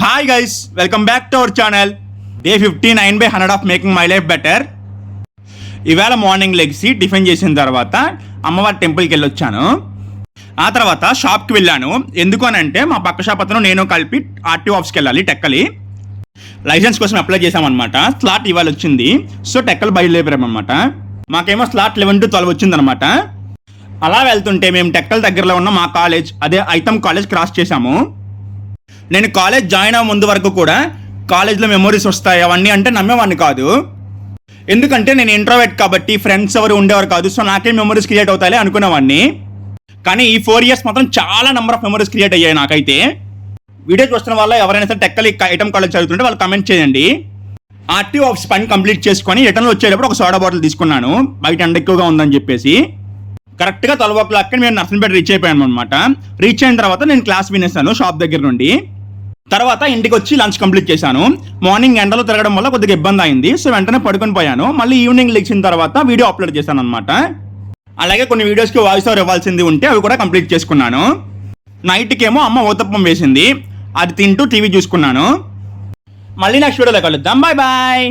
Hi guys, welcome back to our channel. Day 59/100 of making my life better. ఇవాళ morning లెగ్సి tiffin చేసిన తర్వాత అమ్మవారి టెంపుల్కి వెళ్ళొచ్చాను. ఆ తర్వాత షాప్కి వెళ్ళాను. ఎందుకు అని అంటే మా పక్క షాప్ అతను నేను కలిపి ఆర్టీఓ ఆఫీస్కి వెళ్ళాలి టెక్కలి. లైసెన్స్ కోసం అప్లై చేసామన్నమాట. స్లాట్ ఇవాళ వచ్చింది. సో టెక్కలు బయలుదేరామన్నమాట. మాకేమో స్లాట్ 11 to 12 వచ్చిందనమాట. అలా వెళ్తుంటే మేము టెక్కల దగ్గరలో ఉన్న మా కాలేజ్, అదే ఐతం కాలేజ్ క్రాస్ చేశాము. నేను కాలేజ్ జాయిన్ అవ్వ ముందు వరకు కూడా కాలేజ్లో మెమోరీస్ వస్తాయి అవన్నీ అంటే నమ్మేవాడిని కాదు. ఎందుకంటే నేను ఇంట్రోవర్ట్ కాబట్టి ఫ్రెండ్స్ ఎవరు ఉండేవారు కాదు. సో నాకేం మెమోరీస్ క్రియేట్ అవుతాయి అనుకునేవాడిని. కానీ ఈ 4 years మాత్రం చాలా నెంబర్ ఆఫ్ మెమోరీస్ క్రియేట్ అయ్యాయి నాకైతే. వీడియో చూస్తున్న వల్ల ఎవరైనా సరే టెక్కలి ఐటమ్ కాలేజ్ చదువుతుంటే వాళ్ళు కమెంట్ చేయండి. ఆర్టీఓ ఆఫీస్ పని కంప్లీట్ చేసుకొని రిటర్న్ వచ్చేటప్పుడు ఒక సోడా బాటిల్ తీసుకున్నాను, బయట ఎండ ఎక్కువగా ఉందని చెప్పేసి. కరెక్ట్గా 12 o'clock మేము నర్సంపేట రీచ్ అయిపోయాను అనమాట. రీచ్ అయిన తర్వాత నేను క్లాస్ వినేసాను షాప్ దగ్గర నుండి. తర్వాత ఇంటికి వచ్చి లంచ్ కంప్లీట్ చేశాను. మార్నింగ్ ఎండలో తిరగడం వల్ల కొద్దిగా ఇబ్బంది అయింది. సో వెంటనే పడుకొని పోయాను. మళ్ళీ ఈవినింగ్ లెగ్సిన తర్వాత వీడియో అప్లోడ్ చేశాను అనమాట. అలాగే కొన్ని వీడియోస్కి వాయిస్ ఓవర్ ఇవ్వాల్సింది ఉంటే అవి కూడా కంప్లీట్ చేసుకున్నాను. నైట్కి ఏమో అమ్మ ఊతప్పం వేసింది, అది తింటూ టీవీ చూసుకున్నాను. మళ్ళీ నెక్స్ట్ వీడియోలో కలుద్దాం. Bye bye.